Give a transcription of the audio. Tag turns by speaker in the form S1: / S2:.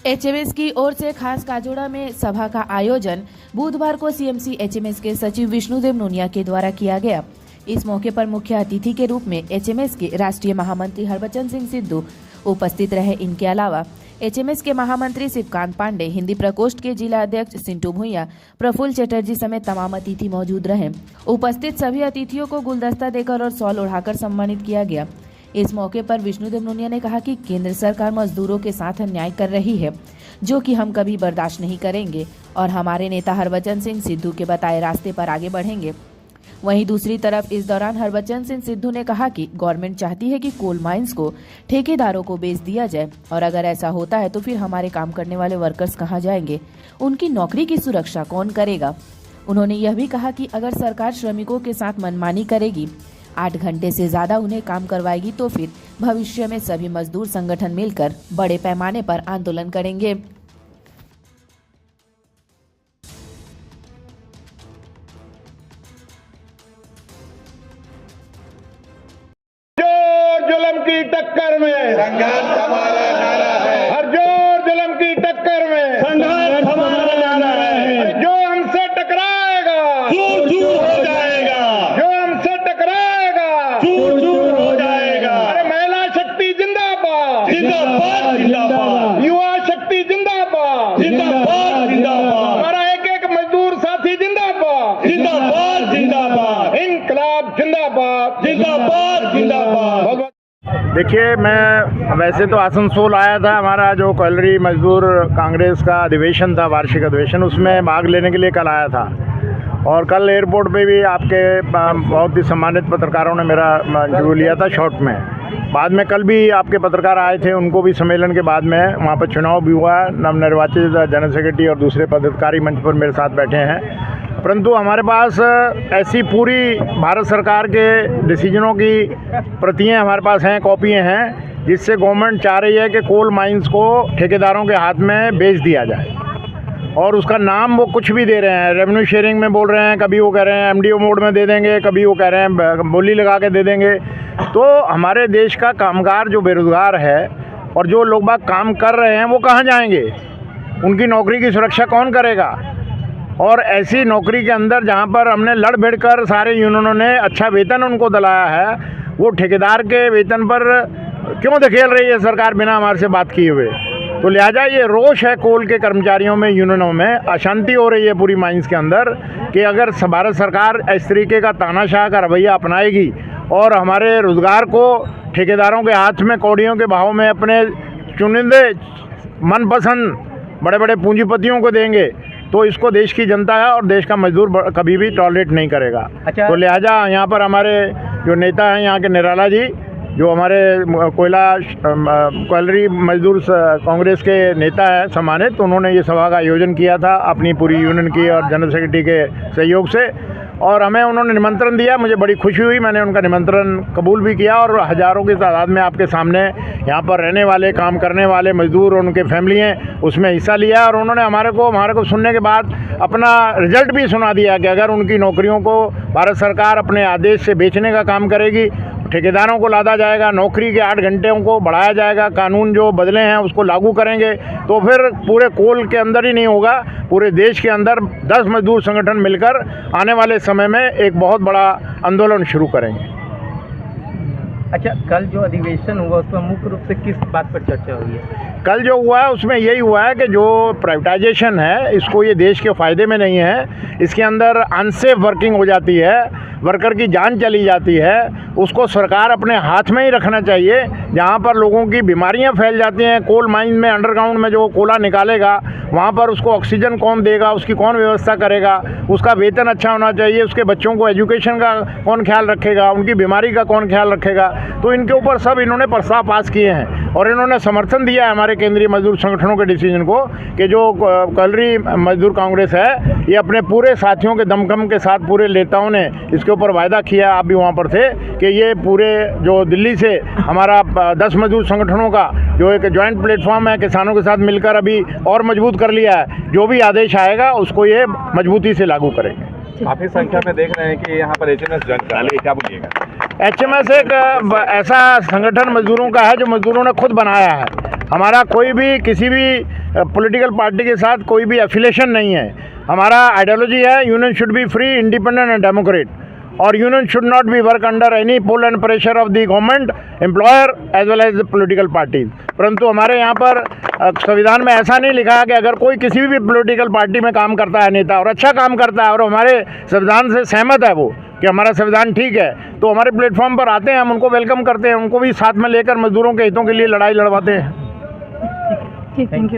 S1: HMS की ओर से खास काजोड़ा में सभा का आयोजन बुधवार को सीएमसी एचएमएस के सचिव विष्णुदेव नोनिया के द्वारा किया गया। इस मौके पर मुख्य अतिथि के रूप में एचएमएस के राष्ट्रीय महामंत्री हरबचन सिंह सिद्धू उपस्थित रहे। इनके अलावा एचएमएस के महामंत्री शिवकांत पांडे, हिंदी प्रकोष्ठ के जिला अध्यक्ष सिंटू भुइया, प्रफुल्ल चटर्जी समेत तमाम अतिथि मौजूद रहे। उपस्थित सभी अतिथियों को गुलदस्ता देकर और शॉल ओढ़ाकर सम्मानित किया गया। इस मौके पर विष्णुदेव नोनिया ने कहा कि केंद्र सरकार मजदूरों के साथ अन्याय कर रही है, जो कि हम कभी बर्दाश्त नहीं करेंगे और हमारे नेता हरबचन सिंह सिद्धू के बताए रास्ते पर आगे बढ़ेंगे। वहीं दूसरी तरफ इस दौरान हरबचन सिंह सिद्धू ने कहा कि गवर्नमेंट चाहती है कि कोल माइंस को ठेकेदारों को बेच दिया जाए और अगर ऐसा होता है तो फिर हमारे काम करने वाले वर्कर्स कहाँ जाएंगे, उनकी नौकरी की सुरक्षा कौन करेगा। उन्होंने यह भी कहा कि अगर सरकार श्रमिकों के साथ मनमानी करेगी, 8 घंटे से ज्यादा उन्हें काम करवाएगी तो फिर भविष्य में सभी मजदूर संगठन मिलकर बड़े पैमाने पर आंदोलन करेंगे।
S2: जुल्म की टक्कर में
S3: संघर्ष हमारा नारा है।
S2: हर जोर जुल्म की टक्कर में
S3: संघर्ष हमारा नारा है।
S2: जो हमसे टकराएगा
S3: चूर चूर हो जाएगा।
S2: जो हमसे टकराएगा
S3: चूर चूर हो जाएगा।
S2: अरे महिला शक्ति जिंदाबाद,
S3: जिंदाबाद जिंदाबाद,
S2: युवा शक्ति जिंदाबाद,
S3: जिंदाबाद जिंदाबाद,
S2: हमारा एक एक मजदूर साथी जिंदाबाद,
S3: जिंदाबाद जिंदाबाद,
S2: इनकलाब जिंदाबाद,
S3: जिंदाबाद जिंदाबाद।
S4: देखिए, मैं वैसे तो आसनसोल आया था। हमारा जो कॉलरी मजदूर कांग्रेस का अधिवेशन था, वार्षिक अधिवेशन, उसमें भाग लेने के लिए कल आया था और कल एयरपोर्ट पे भी आपके बहुत ही सम्मानित पत्रकारों ने मेरा इंटरव्यू लिया था शॉर्ट में। बाद में कल भी आपके पत्रकार आए थे, उनको भी सम्मेलन के बाद में वहाँ पर चुनाव भी हुआ। नवनिर्वाचित जनरल सेक्रेटरी और दूसरे पदाधिकारी मंच पर मेरे साथ बैठे हैं। परंतु हमारे पास ऐसी पूरी भारत सरकार के डिसीजनों की प्रतियां हमारे पास हैं, कॉपियां हैं, जिससे गवर्नमेंट चाह रही है कि कोल माइंस को ठेकेदारों के हाथ में बेच दिया जाए और उसका नाम वो कुछ भी दे रहे हैं। रेवेन्यू शेयरिंग में बोल रहे हैं, कभी वो कह रहे हैं एमडीओ मोड में दे देंगे, कभी वो कह रहे हैं बोली लगा के दे देंगे। तो हमारे देश का कामगार जो बेरोज़गार है और जो लोग बाग काम कर रहे हैं वो कहाँ जाएंगे, उनकी नौकरी की सुरक्षा कौन करेगा। और ऐसी नौकरी के अंदर जहाँ पर हमने लड़ भिड़ कर सारे यूनियनों ने अच्छा वेतन उनको दिलाया है, वो ठेकेदार के वेतन पर क्यों धकेल रही है सरकार बिना हमारे से बात किए हुए। तो लिहाजा ये रोष है कोल के कर्मचारियों में, यूनियनों में अशांति हो रही है पूरी माइंस के अंदर कि अगर भारत सरकार इस तरीके का तानाशाह का रवैया अपनाएगी और हमारे रोजगार को ठेकेदारों के हाथ में कौड़ियों के भाव में अपने चुनिंदे मनपसंद बड़े बड़े पूंजीपतियों को देंगे, तो इसको देश की जनता है और देश का मजदूर कभी भी टॉलरेट नहीं करेगा।
S5: अच्छा।
S4: तो लिहाजा यहाँ पर हमारे जो नेता हैं यहाँ के निराला जी, जो हमारे कॉलरी मजदूर कांग्रेस के नेता है सम्मानित, तो उन्होंने ये सभा का आयोजन किया था अपनी पूरी यूनियन की और जनरल सेक्रेटरी के सहयोग से, और हमें उन्होंने निमंत्रण दिया। मुझे बड़ी खुशी हुई, मैंने उनका निमंत्रण कबूल भी किया और हज़ारों की तादाद में आपके सामने यहाँ पर रहने वाले, काम करने वाले मजदूर और उनके फैमिली हैं उसमें हिस्सा लिया। और उन्होंने हमारे को सुनने के बाद अपना रिजल्ट भी सुना दिया कि अगर उनकी नौकरियों को भारत सरकार अपने आदेश से बेचने का काम करेगी, ठेकेदारों को लादा जाएगा, नौकरी के 8 घंटों को बढ़ाया जाएगा, कानून जो बदले हैं उसको लागू करेंगे, तो फिर पूरे कोल के अंदर ही नहीं होगा, पूरे देश के अंदर 10 मजदूर संगठन मिलकर आने वाले समय में एक बहुत बड़ा आंदोलन शुरू करेंगे।
S5: अच्छा, कल जो अधिवेशन हुआ उसमें मुख्य रूप से किस बात पर चर्चा हुई है?
S4: कल जो हुआ है उसमें यही हुआ है कि जो प्राइवेटाइजेशन है इसको ये देश के फ़ायदे में नहीं है। इसके अंदर अनसेफ वर्किंग हो जाती है, वर्कर की जान चली जाती है, उसको सरकार अपने हाथ में ही रखना चाहिए। जहाँ पर लोगों की बीमारियाँ फैल जाती हैं, कोल माइन में अंडरग्राउंड में जो कोला निकालेगा वहाँ पर उसको ऑक्सीजन कौन देगा, उसकी कौन व्यवस्था करेगा, उसका वेतन अच्छा होना चाहिए, उसके बच्चों को एजुकेशन का कौन ख्याल रखेगा, उनकी बीमारी का कौन ख्याल रखेगा। तो इनके ऊपर सब इन्होंने प्रस्ताव पास किए हैं और इन्होंने समर्थन दिया है हमारे केंद्रीय मजदूर संगठनों के डिसीजन को कि जो कॉलरी मजदूर कांग्रेस है ये अपने पूरे साथियों के दमखम के साथ पूरे नेताओं ने इसके ऊपर वायदा किया, आप भी वहाँ पर थे, कि ये पूरे जो दिल्ली से हमारा 10 मजदूर संगठनों का जो एक जॉइंट प्लेटफॉर्म है, किसानों के साथ मिलकर अभी और मजबूत कर लिया है। जो भी आदेश आएगा उसको ये मजबूती से लागू करेंगे।
S6: काफी संख्या में देख रहे हैं कि यहाँ पर एचएमएस ज्वाइन करा ले, क्या बोलिएगा?
S4: एचएमएस एक ऐसा संगठन मजदूरों का है जो मजदूरों ने खुद बनाया है। हमारा कोई भी किसी भी पॉलिटिकल पार्टी के साथ कोई भी एफिलेशन नहीं है। हमारा आइडियोलॉजी है union should be free, independent and democrat, और union should not be work under any pull and pressure of the government, employer as well as the political parties. परंतु हमारे यहाँ पर संविधान में ऐसा नहीं लिखा है कि अगर कोई किसी भी पॉलिटिकल पार्टी में काम करता है नेता और अच्छा काम करता है और हमारे संविधान से सहमत है वो कि हमारा संविधान ठीक है, तो हमारे प्लेटफॉर्म पर आते हैं, हम उनको वेलकम करते हैं, उनको भी साथ में लेकर मजदूरों के हितों के लिए लड़ाई लड़वाते हैं।
S5: Thank you.